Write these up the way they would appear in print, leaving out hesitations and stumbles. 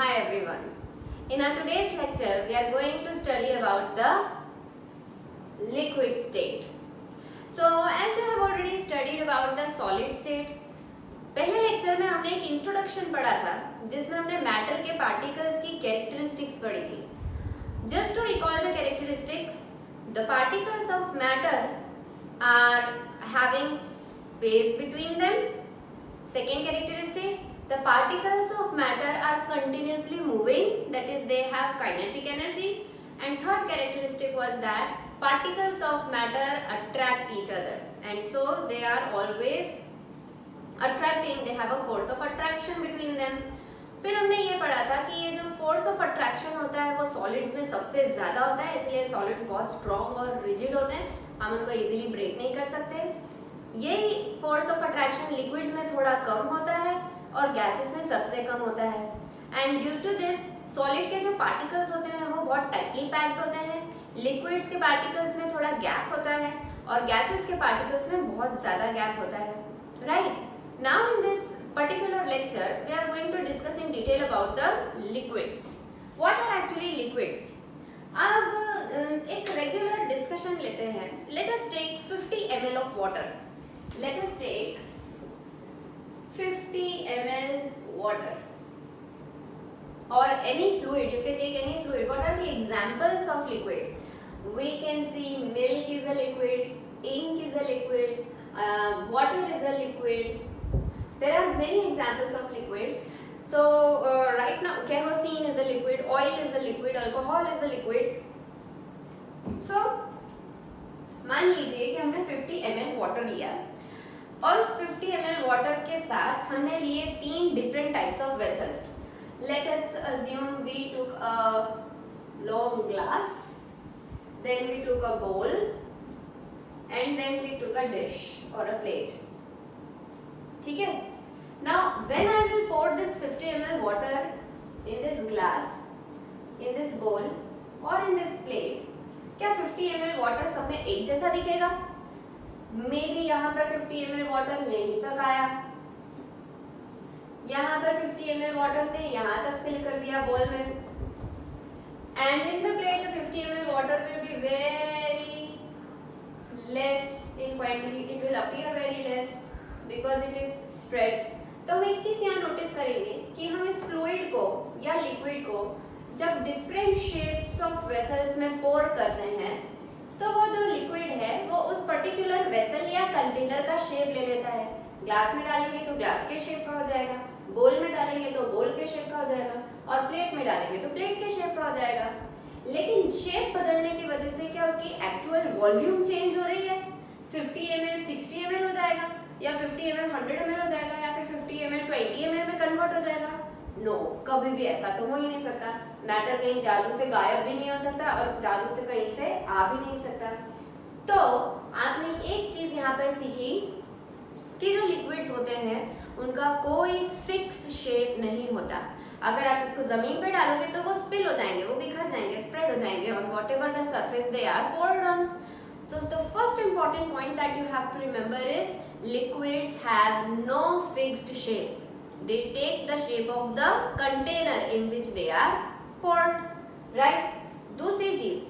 Hi everyone. In our today's lecture, we are going to study about the liquid state. So, as you have already studied about the solid state, पहले lecture में हमने एक introduction पढ़ा था जिसमें हमने matter के particles की कैरेक्टरिस्टिक्स पढ़ी थी. Just to recall the characteristics, the particles of matter are having space between them. Second characteristic, the particles of matter are continuously moving, that is they have kinetic energy. And third characteristic was that particles of matter attract each other, and so they are always attracting, they have a force of attraction between them. फिर हमने ये पढ़ा था कि ये जो force of attraction होता है वो सॉलिड्स में सबसे ज़्यादा होता है, इसलिए सॉलिड्स बहुत स्ट्रॉन्ग और रिजिड होते हैं, हम उनको इजीली ब्रेक नहीं कर सकते. यही फोर्स ऑफ अट्रैक्शन लिक्विड्स में थोड़ा कम होता है और गैसेस में सबसे कम होता है. And due to this solid के जो पार्टिकल्स होते हैं वो बहुत टाइटली पैक्ड होते हैं, लिक्विड्स के पार्टिकल्स में थोड़ा गैप होता है और गैसेस के पार्टिकल्स में बहुत ज़्यादा गैप होता है. Right. Now in this particular lecture, we are going to discuss in detail about the liquids. What are actually liquids? अब एक regular discussion लेते हैं. Let us take 50 ml of water. Let us take 50 ml water or any fluid. You can take any fluid. What are the examples of liquids? We can see milk is a liquid, ink is a liquid, water is a liquid. There are many examples of liquid. So right now kerosene is a liquid, oil is a liquid, alcohol is a liquid. So मान लीजिए कि हमने 50 ml water लिया और उस 50 ml water के साथ हमने लिए 3 different types of vessels. Let us assume we took a long glass, then we took a bowl, and then we took a dish or a plate. ठीक है. Now when I will pour this 50 ml water in this glass, in this bowl or in this plate, क्या 50 ml water सब में एक जैसा दिखेगा? Maybe यहाँ पर 50 ml water यहीं तक आया, यहाँ पर 50 ml water ने यहाँ तक fill कर दिया bowl में, and in the plate the 50 ml water will be very less in quantity. It will appear very less because it is spread. तो हम एक चीज यहाँ नोटिस करेंगे कि हम इस फ्लूइड को या लिक्विड को जब डिफरेंट शेप्स ऑफ वेसल्स में पोर करते हैं तो वो जो लिक्विड है वो उस पर्टिकुलर वेसल या कंटेनर का शेप ले लेता है. ग्लास में डालेंगे तो ग्लास के शेप का हो जाएगा, बोल में डालेंगे तो बोल के शेप का हो जाएगा और प्लेट में डालेंगे तो प्लेट के शेप का हो जाएगा. लेकिन शेप बदलने की वजह से क्या उसकी एक्चुअल वॉल्यूम चेंज हो रही है? 50 ml 60 ml हो जाएगा, या 50 ml 100 ml हो जाएगा, या फिर 50 ml 20 ml में कन्वर्ट हो जाएगा? नो, कभी भी ऐसा तो हो ही नहीं सकता. मैटर कहीं जादू से गायब भी नहीं हो सकता और जादू से कहीं से आ भी नहीं सकता. तो आपने एक चीज यहाँ पर सीखी कि जो लिक्विड्स होते हैं उनका कोई फिक्स शेप नहीं होता. अगर आप इसको जमीन पे डालोगे तो वो स्पिल हो जाएंगे, वो बिखर जाएंगे, स्प्रेड हो जाएंगे on whatever the surface they are poured on. So the first important point that you have to remember is liquids have no fixed shape. They take the shape of the container in which they are poured. Right? दूसरी चीज,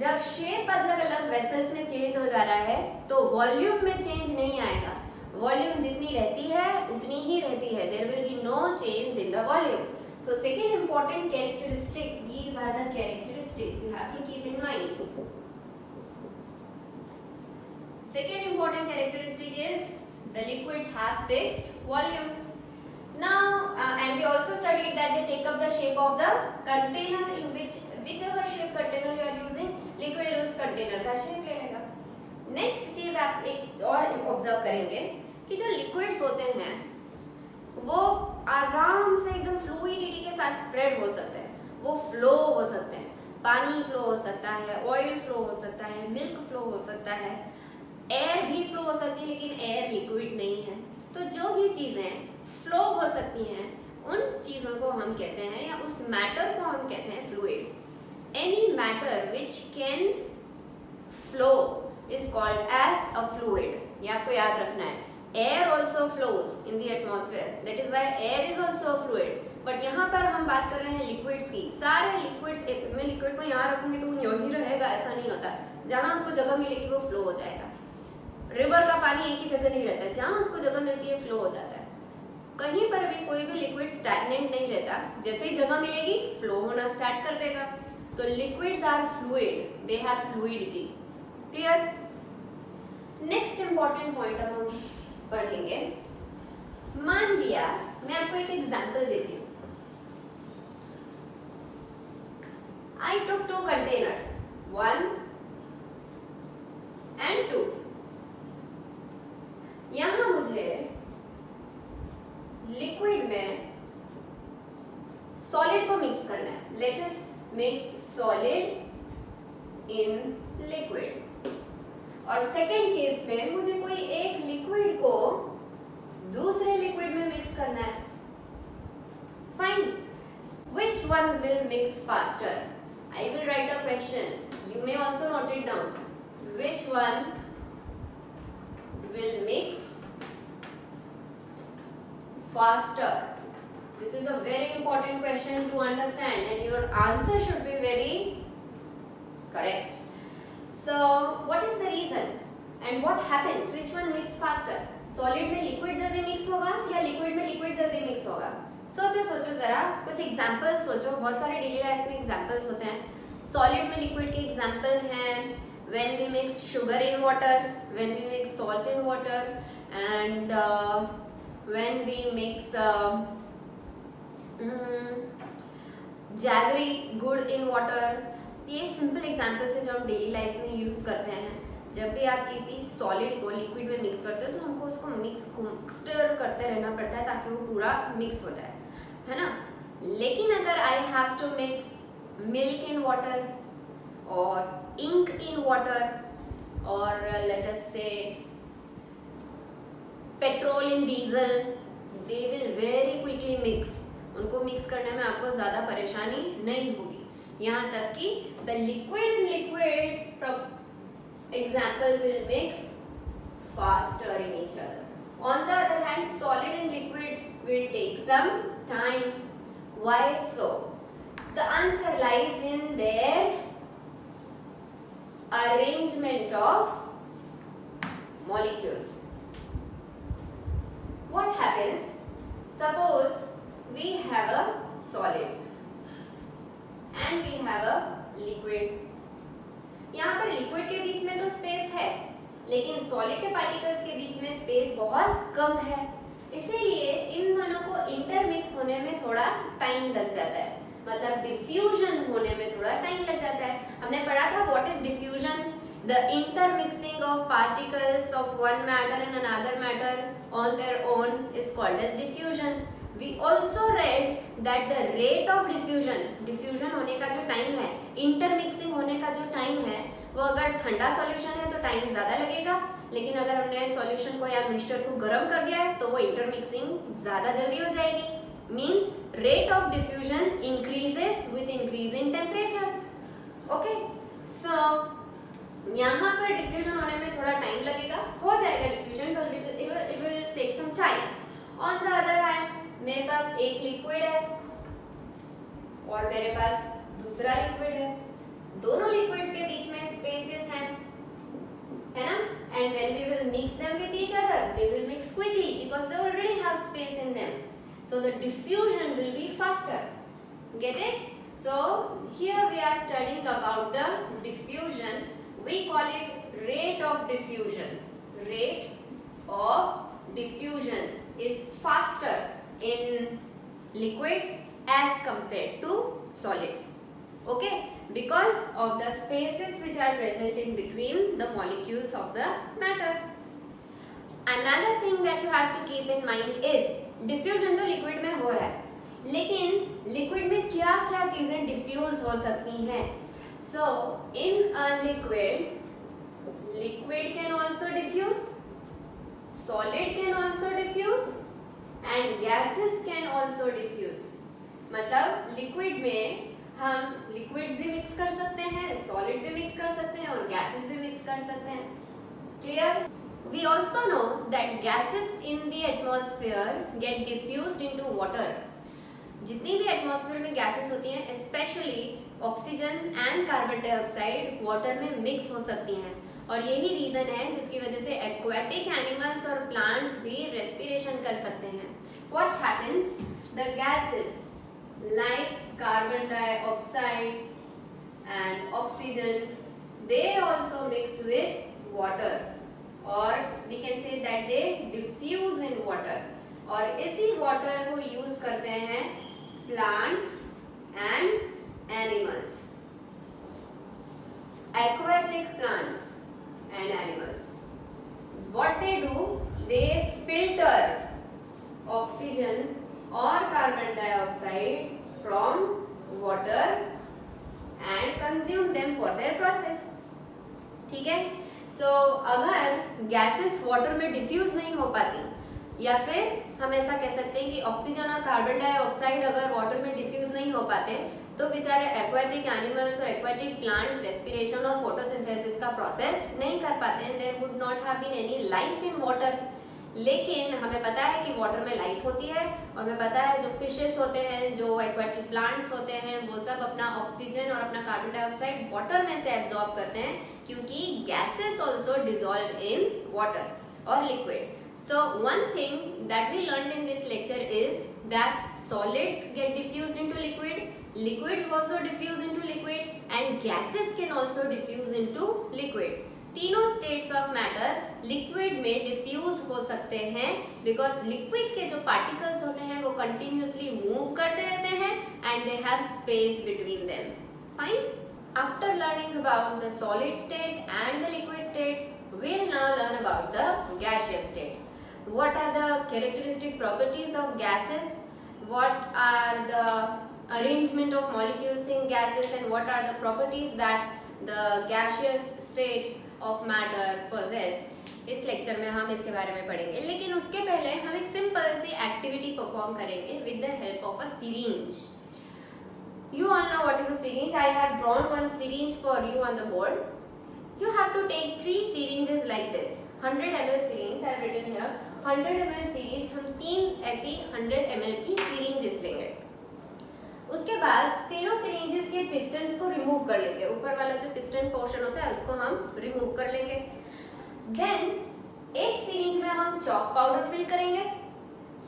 जब shape अलग अलग vessels में change हो जा रहा है तो वॉल्यूम में चेंज नहीं आएगा. वॉल्यूम जितनी रहती है उतनी ही रहती है. There will be no change in the volume. So second important characteristic, these are the characteristics you have to keep in mind. Second important characteristic is the liquids have fixed volume. Now, and we also studied that they take up the shape of the container in whichever shape container you are using, liquid उस container का shape ले लेगा. Next चीज आप एक और observe करेंगे कि जो liquids होते हैं वो आराम से एकदम fluidity के साथ spread हो सकते हैं, वो flow हो सकते हैं. पानी flow हो सकता है, oil flow हो सकता है, milk flow हो सकता है, एयर भी फ्लो हो सकती है, लेकिन एयर लिक्विड नहीं है. तो जो भी चीज़ें फ्लो हो सकती हैं उन चीज़ों को हम कहते हैं या उस मैटर को हम कहते हैं fluid. Any matter which can flow is called as a fluid. ये आपको याद रखना है. Air also flows in the atmosphere, that is why air is also a fluid. But यहाँ पर हम बात कर रहे हैं लिक्विड्स की। सारे लिक्विड्स, मैं लिक्विड को यहाँ रखूंगी तो वो यहीं रहेगा ऐसा नहीं होता, जहाँ उसको जगह मिलेगी वो फ्लो हो जाएगा। रिवर का पानी एक ही जगह नहीं रहता है, जहाँ उसको जगह मिलती है फ्लो हो जाता है। कहीं पर भी कोई भी लिक्विड स्टैग्नेंट नहीं रहता, जैसे ही जगह मिलेगी फ्लो होना स्टार्ट कर देगा। तो liquids are fluid, they have fluidity. Clear? Next important point अब हम पढ़ेंगे। मान लिया मैं आपको एक एग्जांपल देती हूँ। I took 2 containers, 1 and 2। यहां मुझे लिक्विड में सॉलिड को मिक्स करना है। Let us mix solid in liquid. और सेकेंड केस में मुझे कोई एक लिक्विड को दूसरे लिक्विड में मिक्स करना है। Find which one will mix faster? I will write the question. You may also note it down. Which one will mix faster? This is a very important question to understand, and your answer should be very correct. So, what is the reason and what happens? Which one mix faster? Solid में liquid जल्दी mix होगा या liquid में liquid जल्दी mix होगा? सोचो सोचो जरा, कुछ एग्जाम्पल्स सोचो। बहुत सारे डेली लाइफ में एग्जाम्पल्स होते हैं। सॉलिड में लिक्विड के एग्जाम्पल हैं when we mix sugar in water, when we mix salt in water, and when we mix jaggery गुड़ इन वाटर। ये सिंपल एग्जाम्पल्स है जो हम डेली लाइफ में यूज करते हैं। जब भी आप किसी सॉलिड को लिक्विड में मिक्स करते हो तो हमको उसको स्टर करते रहना पड़ता है ताकि वो पूरा मिक्स हो जाए, है ना। लेकिन अगर I have to mix milk in water और इंक इन वाटर और let us say petrol in diesel, they will very quickly mix. उनको मिक्स करने में आपको ज़्यादा परेशानी नहीं होगी। यहाँ तक कि the liquid in liquid example will mix faster in each other. On the other hand, solid and liquid will take some time. Why so? The answer lies in their arrangement of molecules. What happens? Suppose we have a solid and we have a liquid. यहाँ पर liquid के बीच में तो space है, लेकिन solid के particles के बीच में स्पेस बहुत कम है। इसीलिए इन दोनों को इंटरमिक्स होने में थोड़ा टाइम लग जाता है, मतलब डिफ्यूजन होने में थोड़ा टाइम लग जाता है। हमने पढ़ा था what is diffusion, the intermixing of particles of one matter and another matter on their own is called as diffusion. We also read that the rate of diffusion, diffusion होने का जो टाइम है, इंटरमिक्सिंग होने का जो time है, वो अगर ठंडा सॉल्यूशन है तो टाइम ज़्यादा लगेगा, लेकिन अगर हमने सॉल्यूशन को या मिक्सचर को गर्म कर दिया है तो वो इंटरमिक्सिंग ज़्यादा जल्दी हो जाएगी। Means rate of diffusion increases with increase in temperature. Okay, so यहाँ पर डिफ्यूजन होने में थोड़ा टाइम लगेगा, हो जाएगा diffusion, but it will take some time. On the other hand मेरे पास एक लिक्विड है और मेरे पास दूसरा लिक्विड है, दोनों लिक्विड्स के बीच में स्पेसेस हैं, है ना। And when we will mix them with each other, they will mix quickly because they already have space in them, so the diffusion will be faster. Get it? So here we are studying about the diffusion. We call it rate of diffusion. Rate of diffusion is faster in liquids as compared to solids, okay, because of the spaces which are present in between the molecules of the matter. Another thing that you have to keep in mind is diffusion तो liquid में हो रहा है, लेकिन liquid में क्या क्या चीजें diffuse हो सकती हैं। So in a liquid can also diffuse, solid can also diffuse and gases can also diffuse। मतलब लिक्विड में हम लिक्विड्स भी मिक्स कर सकते हैं, सॉलिड भी मिक्स कर सकते हैं और गैसेस भी मिक्स कर सकते हैं। Clear? We also know that gases in the atmosphere get diffused into water. जितनी भी एटमॉस्फेयर में गैसेस होती हैं, specially oxygen and carbon dioxide water में मिक्स हो सकती हैं, और यही रीजन है जिसकी वजह से एक्वाटिक एनिमल्स और प्लांट्स भी रेस्पिरेशन कर सकते हैं। What happens, the gases like carbon dioxide and oxygen, they also mix with water, or we can say that they diffuse in water, और इसी water को use करते हैं plants and animals, aquatic plants and animals. What they do, they filter oxygen or carbon dioxide from water and consume them for their process. ठीक है, सो अगर gases water में diffuse नहीं हो पाती, या फिर हम ऐसा कह सकते हैं कि ऑक्सीजन और कार्बन डाइऑक्साइड अगर वाटर में डिफ्यूज नहीं हो पाते, तो बेचारे एक्वाटिक एनिमल्स और एक्वाटिक प्लांट्स रेस्पिरेशन और फोटोसिंथेसिस का प्रोसेस नहीं कर पाते हैं। There would not have been any life in water. लेकिन हमें पता है कि वाटर में लाइफ होती है, और हमें पता है जो फिशेस होते हैं, जो एक्वाटिक प्लांट्स होते हैं, वो सब अपना ऑक्सीजन और अपना कार्बन डाइऑक्साइड वाटर में से एब्जॉर्ब करते हैं, क्योंकि gases also dissolve in water और liquid. So one thing that we learned in this lecture is that solids get diffused into liquid, liquids also diffuse into liquid, and gases can also diffuse into liquids. तीनों states of matter liquid में diffuse हो सकते हैं, because liquid के जो particles होते हैं वो कंटिन्यूसली मूव करते रहते हैं and they have space between them. Fine, after learning about the solid state and the liquid state, we will now learn about the gaseous state. What are the characteristic properties of gases? What are the arrangement of molecules in gases, and what are the properties that the gaseous state of matter possess? इस lecture में हम इसके बारे में पढ़ेंगे, लेकिन उसके पहले हम एक सिंपल सी एक्टिविटी परफॉर्म करेंगे with the help of a syringe. You all know what is a syringe. I have drawn one syringe for you on the board. You have to take 3 syringes like this. 100 ml syringe I have written here. 100 ml syringe, हम 3 ऐसी 100 ml की syringes लेंगे. उसके बाद तीनों syringes के pistons को remove कर लेंगे. ऊपर वाला जो piston portion होता है उसको हम remove कर लेंगे. Then एक syringe में हम chalk powder fill करेंगे,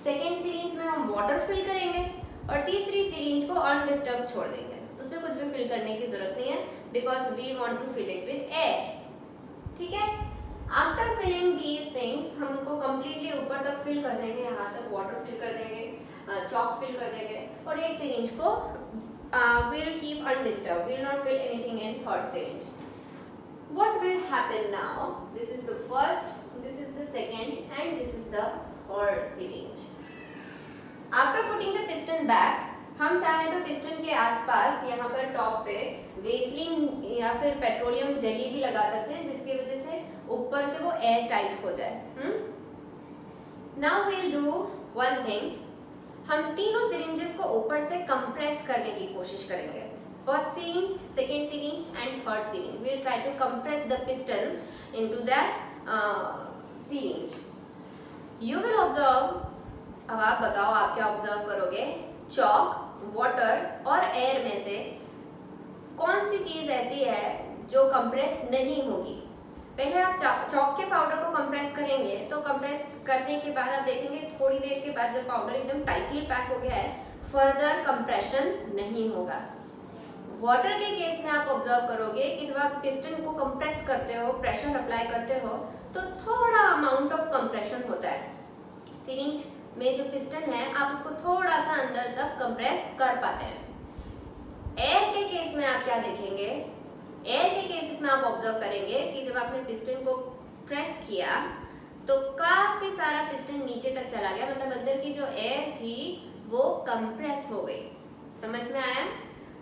second syringe में हम water fill करेंगे, और तीसरी syringe को undisturbed छोड़ देंगे. उसमें कुछ भी fill करने की जरूरत नहीं है, because we want to fill it with air. ठीक है? After filling these things, हम उनको completely ऊपर तक fill कर देंगे, यहाँ तक water fill कर देंगे, chalk fill कर देंगे, और एक syringe को we will keep undisturbed. We will not fill anything in third syringe. What will happen now? This is the first, this is the second, and this is the third syringe. After putting the piston back, हम चाहें तो piston के आसपास यहाँ पर top पे Vaseline या फिर पेट्रोलियम जेली भी लगा सकते हैं, जिसकी वजह से ऊपर से वो एयर टाइट हो जाए. Now we will do one thing. हम तीनों सिरिंजेस को ऊपर से कंप्रेस करने की कोशिश करेंगे. First syringe, second syringe and third syringe. We will try to compress the piston into that syringe. You will observe. अब आप बताओ आप क्या ऑब्जर्व करोगे? चॉक, वाटर और एयर में से कौन सी चीज ऐसी है जो कंप्रेस नहीं होगी? पहले आप चॉक के पाउडर को कंप्रेस करेंगे, तो कंप्रेस करने के बाद आप देखेंगे थोड़ी देर के बाद जब पाउडर एकदम टाइटली पैक हो गया है, फर्दर कंप्रेशन नहीं होगा. वाटर के केस में आप ऑब्जर्व करोगे कि जब आप पिस्टन को कंप्रेस करते हो, प्रेशर अप्लाई करते हो, तो थोड़ा अमाउंट ऑफ कंप्रेशन होता है. सिरिंज में जो पिस्टन है आप उसको थोड़ा सा अंदर तक कंप्रेस कर पाते हैं. एयर के केस में आप क्या देखेंगे? एयर के केसेस में आप ऑब्जर्व करेंगे कि जब आपने पिस्टन को प्रेस किया तो काफी सारा पिस्टन नीचे तक चला गया, मतलब अंदर की जो एयर थी वो कंप्रेस हो गई. समझ में आया?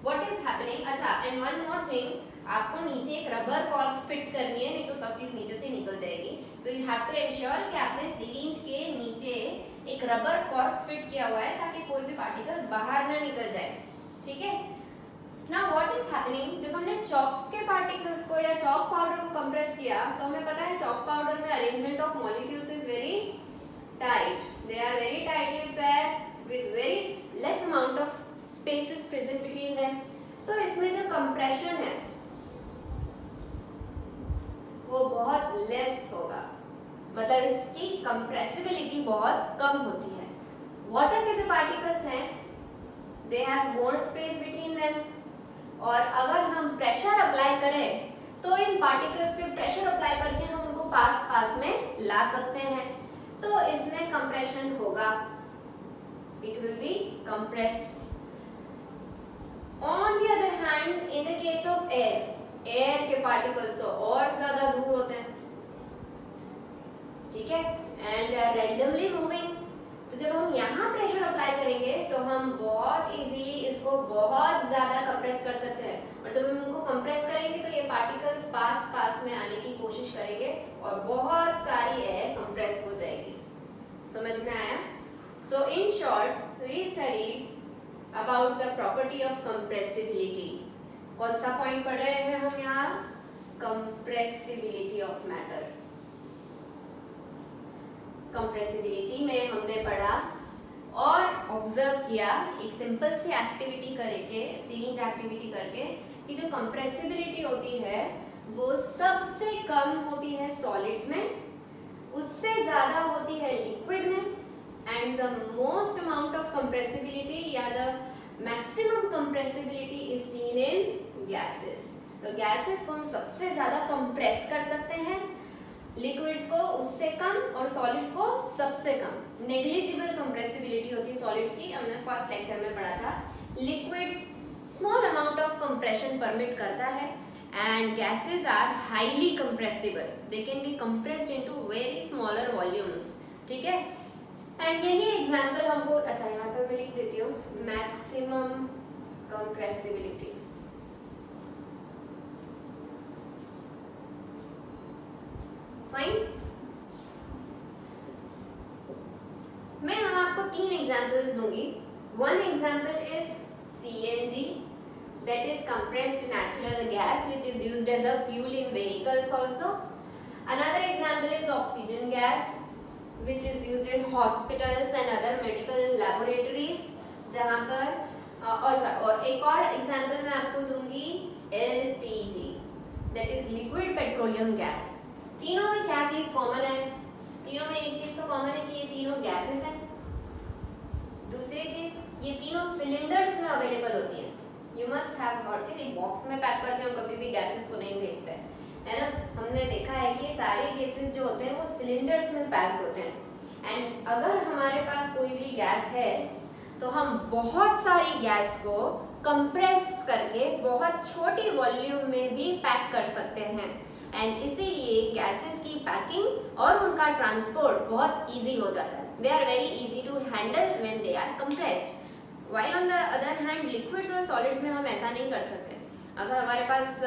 What is happening? अच्छा, एंड वन मोर थिंग, आपको नीचे एक रबर कॉर्क फिट करनी है, नहीं तो सब चीज नीचे से निकल जाएगी. So you have to ensure कि आपने सिरिंज के नीचे एक रबर कॉर्क फिट किया हुआ है ताकि कोई भी पार्टिकल्स बाहर ना निकल जाए. ठीक है? Now what is happening? जब हमने चॉक के पार्टिकल्स को या चॉक पाउडर को कंप्रेस किया तो हमें पता है चॉक पाउडर में arrangement of molecules is very tight. They are very tightly packed with very less amount of space is present between them. तो इसमें जो compression है वो बहुत less होगा, मतलब इसकी compressibility बहुत कम होती है. Water के जो particles हैं they have more space between them, और अगर हम pressure apply करें तो इन particles पे pressure apply करके हम उनको पास में ला सकते हैं, तो इसमें compression होगा. It will be compressed. On the other hand, in the case of air के particles तो और ज़्यादा दूर होते हैं, ठीक है, and they are randomly moving. तो जब हम यहाँ प्रेशर अप्लाई करेंगे तो हम बहुत इजीली इसको बहुत ज़्यादा कंप्रेस कर सकते हैं, और जब हम इनको कंप्रेस करेंगे तो ये पार्टिकल्स पास में आने की कोशिश करेंगे और बहुत सारी एयर कंप्रेस हो जाएगी. समझ में आया? So in short, we studied about the property of compressibility. कौन सा पॉइंट पढ़ रहे हैं हम यहाँ? Compressibility of matter. Compressibility में हमने पढ़ा और ऑब्जर्व किया एक सिंपल सी एक्टिविटी करके, सीरीज एक्टिविटी करके, कि जो कंप्रेसिबिलिटी होती है वो सबसे कम होती है सॉलिड्स में, उससे ज़्यादा होती है लिक्विड में, and the most amount of compressibility या the maximum compressibility is seen in gases. तो gases को हम सबसे ज़्यादा कंप्रेस कर सकते हैं, लिक्विड्स को उससे कम और सॉलिड्स को सबसे कम. नेग्लिजिबल कंप्रेसिबिलिटी होती है सॉलिड्स की, हमने फर्स्ट लेक्चर में पढ़ा था. Liquids small amount of compression permit करता है, and gases are highly compressible, they can be compressed into very smaller volumes. ठीक है, एंड यही एग्जांपल हमको, अच्छा यहाँ पर मैं लिख देती हूँ, मैक्सिमम कंप्रेसिबिलिटी. फाइन. मैं यहाँ आपको 3 एग्जांपल्स दूंगी. One example is CNG, that is compressed natural gas which is used as a fuel in vehicles also. Another example is oxygen gas which is used in hospitals and other medical laboratories, जहाँ पर और एक और example मैं आपको दूंगी LPG, that is liquid petroleum gas. तीनों में क्या चीज कॉमन है? तीनों में एक चीज तो कॉमन है कि ये तीनों गैसेस हैं. दूसरी चीज, ये तीनों सिलेंडर्स में अवेलेबल होती हैं. यू मस्ट हैव हर्ड, किसी बॉक्स में पैक करके हम कभी भी गैसेस को नहीं भेजते हैं, है ना. हमने देखा है कि ये सारे गैसेस जो होते हैं वो सिलेंडर्स में पैक्ड होते हैं. एंड अगर हमारे पास कोई भी गैस है तो हम बहुत सारी गैस को कंप्रेस करके बहुत छोटी वॉल्यूम में भी पैक कर सकते हैं, एंड इसीलिए गैसेस की पैकिंग और उनका ट्रांसपोर्ट बहुत इजी हो जाता है. They are very easy to handle when they are compressed. While on the other hand liquids और सॉलिड्स में हम ऐसा नहीं कर सकते. अगर हमारे पास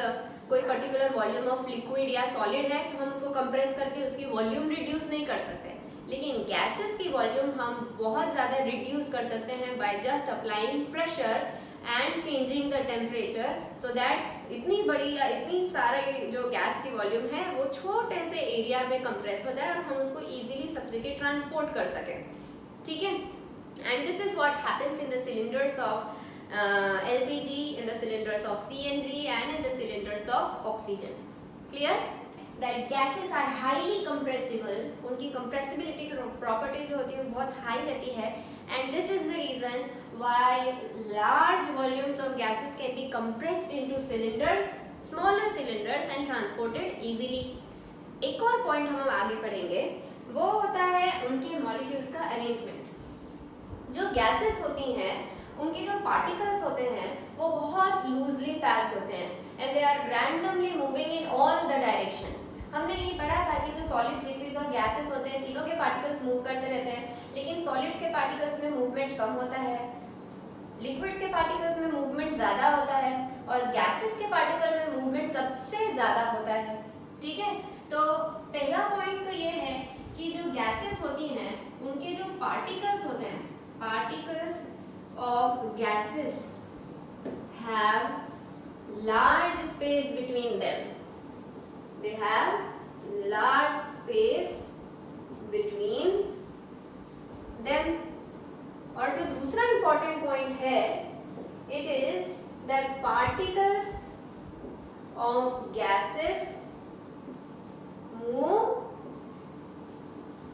कोई पर्टिकुलर वॉल्यूम ऑफ लिक्विड या सॉलिड है तो हम उसको कंप्रेस करके उसकी वॉल्यूम रिड्यूस नहीं कर सकते, लेकिन गैसेस की वॉल्यूम हम बहुत ज़्यादा रिड्यूस कर सकते हैं by just applying pressure and changing the temperature, so that इतनी बड़ी या इतनी सारी जो गैस की वॉल्यूम है वो छोटे से एरिया में कंप्रेस हो जाए और हम उसको इजीली सब जगह ट्रांसपोर्ट कर सकें. ठीक है, and this is what happens in the cylinders of LPG, in the cylinders of CNG and in the cylinders of oxygen. Clear? That gases are highly compressible. उनकी compressibility property जो होती है वो बहुत high रहती है, and this is the reason why large volumes of gases can be compressed into cylinders, smaller cylinders and transported easily. एक और point हम आगे पढ़ेंगे, वो होता है उनके molecules का arrangement. जो gases होती हैं उनके जो पार्टिकल्स होते हैं वो बहुत लूजली पैक्ड होते हैं, and they are randomly moving in all the direction. हमने ये पढ़ा था कि जो सॉलिड्स, लिक्विड्स और गैसेस होते हैं तीनों के पार्टिकल्स मूव करते रहते हैं, लेकिन सॉलिड्स के पार्टिकल्स में मूवमेंट कम होता है, लिक्विड्स के पार्टिकल्स में मूवमेंट ज़्यादा होता है, और गैसेस के पार्टिकल में मूवमेंट सबसे ज़्यादा होता है. ठीक है, तो पहला पॉइंट तो ये है कि जो गैसेस होती हैं उनके जो पार्टिकल्स होते हैं, particles of gases have large space between them. They have large space between them. और जो दूसरा इंपॉर्टेंट पॉइंट है, it is that particles of gases move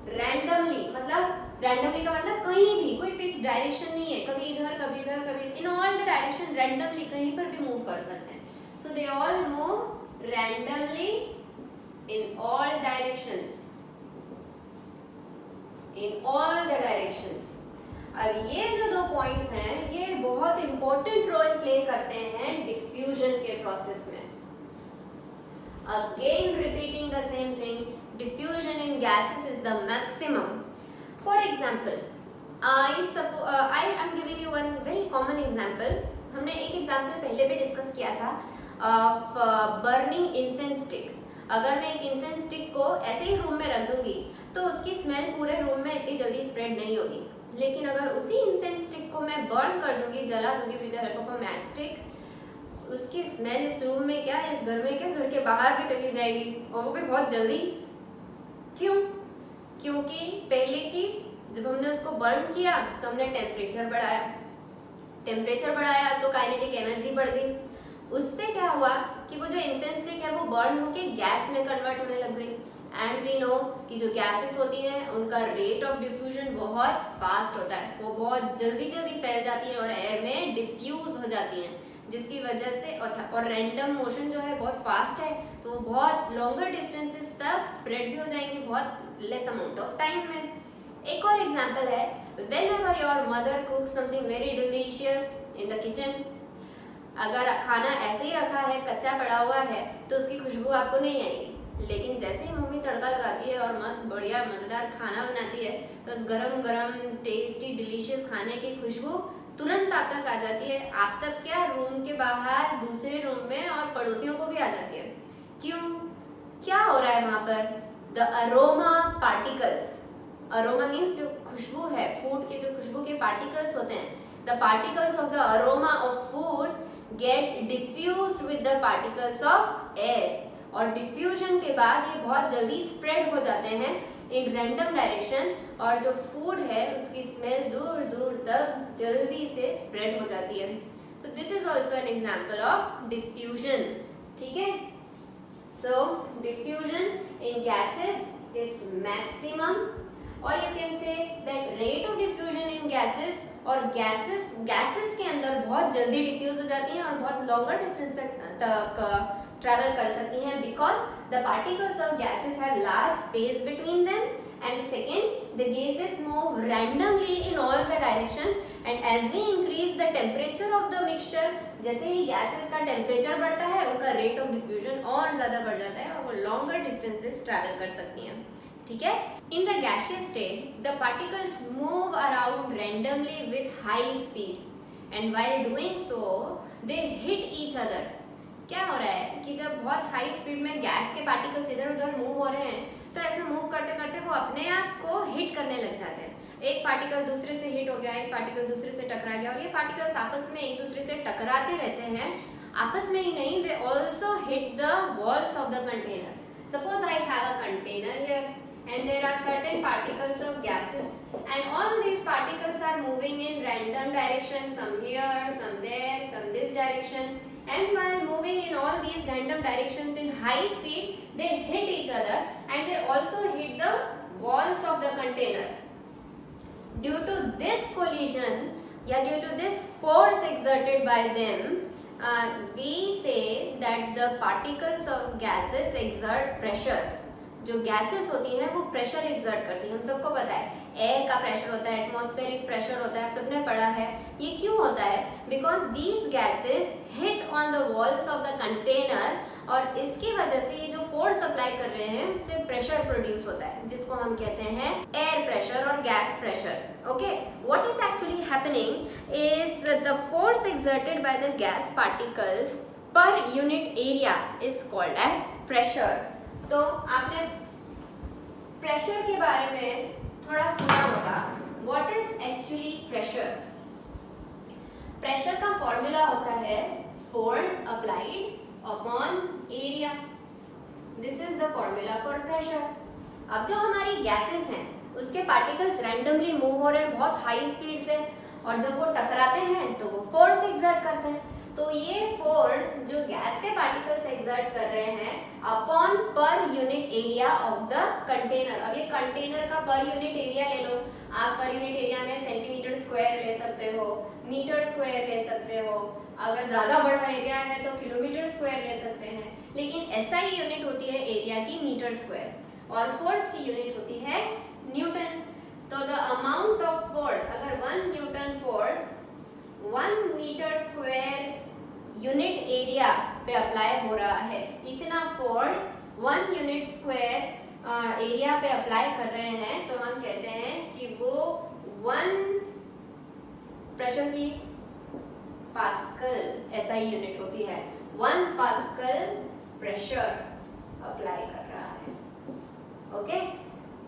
randomly, मतलब रैंडमली का मतलब कहीं भी, कोई फिक्स डायरेक्शन नहीं है, कभी इधर कभी इधर कभी, in all the direction randomly कहीं पर भी मूव कर सकते हैं। So they all move randomly in all directions, in all the directions. अब ये जो दो पॉइंट्स हैं ये बहुत इंपॉर्टेंट रोल प्ले करते हैं डिफ्यूजन के प्रोसेस में। Again repeating the same thing, diffusion in gases is the maximum. For example, I am giving you one very common example. हमने एक एग्जाम्पल पहले भी डिस्कस किया था of burning incense stick. अगर मैं एक इंसेंस स्टिक को ऐसे ही रूम में रख दूंगी तो उसकी स्मेल पूरे रूम में इतनी जल्दी स्प्रेड नहीं होगी, लेकिन अगर उसी इंसेंस स्टिक को मैं बर्न कर दूंगी, जला दूंगी with the help of a match stick, उसकी स्मेल इस रूम में क्या, इस घर में क्या, घर के बाहर भी चली जाएगी, और वो भी बहुत जल्दी। क्यों? क्योंकि पहली चीज, जब हमने उसको बर्न किया तो हमने टेम्परेचर बढ़ाया, टेम्परेचर बढ़ाया तो काइनेटिक एनर्जी बढ़ गई। उससे क्या हुआ कि वो जो इंसेंस स्टिक है वो बर्न होके गैस में कन्वर्ट होने लग गई। एंड वी नो कि जो गैसेस होती हैं उनका रेट ऑफ डिफ्यूजन बहुत फास्ट होता है, वो बहुत जल्दी जल्दी फैल जाती हैं और एयर में डिफ्यूज हो जाती हैं, जिसकी वजह से अच्छा, और रैंडम मोशन जो है बहुत फास्ट है तो वो बहुत लॉन्गर डिस्टेंसेस तक स्प्रेड भी हो जाएंगे बहुत लेस अमाउंट ऑफ टाइम में। एक और एग्जांपल है, whenever your mother cooks something very delicious in the kitchen, अगर खाना ऐसे ही रखा है, कच्चा पड़ा हुआ है, तो उसकी खुशबू आपको नहीं आएगी, लेकिन जैसे ही मम्मी तड़का लगाती है और मस्त बढ़िया मज़ेदार खाना बनाती है तो उस गरम गरम टेस्टी डिलीशियस खाने की खुशबू तुरंत आप तक आ जाती है, आप तक क्या, रूम के बाहर दूसरे रूम में और पड़ोसियों को भी आ जाती है। क्यों? क्या हो रहा है वहाँ पर? The aroma particles, aroma means जो खुशबू है, फूड के जो खुशबू के पार्टिकल्स होते हैं, the particles of the aroma of food gate diffused with the particles of air, और डिफ्यूजन के बाद ये बहुत जल्दी स्प्रेड हो जाते हैं इन रैंडम डायरेक्शन, और जो फूड है उसकी स्मेल दूर दूर तक जल्दी से स्प्रेड हो जाती है। तो this is also an example of diffusion. ठीक है, so diffusion in gases is maximum, और you can say that rate of diffusion in gases, और गैसेस के अंदर बहुत जल्दी डिफ्यूज हो जाती हैं और बहुत लॉन्गर डिस्टेंस तक ट्रैवल कर सकती हैं, because the particles of gases have large space between them, and second the gases move randomly in all the direction, and as we increase the temperature of the mixture, जैसे ही gases का temperature बढ़ता है उनका rate of diffusion और ज्यादा बढ़ जाता है और वो लॉन्गर डिस्टेंसेस ट्रैवल कर सकती हैं। ठीक है, in the gaseous state the particles move around randomly with high speed, and while doing so they hit each other. क्या हो रहा है कि जब बहुत हाई स्पीड में गैस के पार्टिकल्स इधर उधर मूव हो रहे हैं तो ऐसे मूव करते करते वो अपने आप को हिट करने लग जाते हैं। एक पार्टिकल दूसरे से हिट हो गया, एक पार्टिकल दूसरे से टकरा गया, और ये पार्टिकल्स आपस में एक दूसरे से टकराते रहते हैं। आपस में ही नहीं, they also hit the walls of the container. Suppose I have a container here and there are certain particles of gases, and all these particles are moving in random direction, some here, some there, some this direction, and while moving in all these random directions in high speed, they hit each other and they also hit the walls of the container. Due to this collision, due to this force exerted by them, we say that the particles of gases exert pressure. जो gases होती हैं वो pressure exert करती हैं, हम सबको पता है, एयर का प्रेशर होता है, एटमॉस्फेरिक प्रेशर होता है, आप सबने पढ़ा है। ये क्यों होता है? Because these gases hit on the walls of the container, और इसकी वजह से ये जो फोर्स अप्लाई कर रहे हैं उससे प्रेशर प्रोड्यूस होता है, जिसको हम कहते हैं एयर प्रेशर और gas pressure. Okay, what is actually happening is the force exerted by the gas particles per unit area is called as pressure. तो आपने प्रेशर के बारे में थोड़ा सुना होगा। व्हाट इज एक्चुअली प्रेशर? प्रेशर का फॉर्मूला होता है force applied upon area. This is the formula for pressure. अब जो हमारी गैसेस हैं उसके पार्टिकल्स रैंडमली मूव हो रहे हैं बहुत हाई स्पीड से, और जब वो टकराते हैं तो वो फोर्स एक्सर्ट करते हैं। तो ये फोर्स जो गैस के पार्टिकल्स एक्सर्ट कर रहे हैं अपॉन पर unit area of the container. अब ये कंटेनर का पर यूनिट एरिया ले लो, आप पर यूनिट एरिया में सेंटीमीटर स्क्वायर ले सकते हो, मीटर स्क्वायर ले सकते हो, अगर ज़्यादा बड़ा एरिया है तो किलोमीटर स्क्वायर ले सकते हैं, लेकिन एसआई यूनिट होती है एरिया की मीटर स्क्वायर, और फोर्स की यूनिट होती है न्यूटन। तो द अमाउंट ऑफ फोर्स, अगर 1 newton force 1 metre square unit area पे अप्लाई हो रहा है, इतना फोर्स 1 यूनिट स्क्वायर एरिया पे अप्लाई कर रहे हैं, तो हम कहते हैं कि वो 1 प्रेशर की पास्कल एसआई यूनिट होती है, 1 पास्कल प्रेशर अप्लाई कर रहा है। ओके,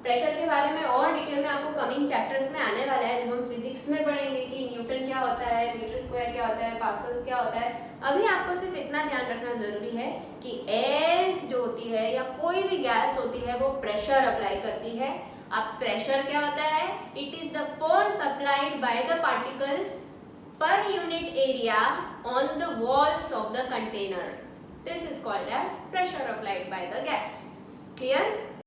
प्रेशर के बारे में और डिटेल में आपको कमिंग चैप्टर्स में आने वाला है, जब हम फिजिक्स में पढ़ेंगे कि न्यूटन क्या होता है, मीटर स्क्वायर क्या होता है, पास्कल्स क्या होता है। अभी आपको सिर्फ इतना ध्यान रखना जरूरी है कि एयर जो होती है या कोई भी गैस होती है वो प्रेशर अप्लाई करती है। अब प्रेशर क्या होता है? It is the force applied by the particles per unit area on the walls of the container. This is called as pressure applied by the gas. Clear?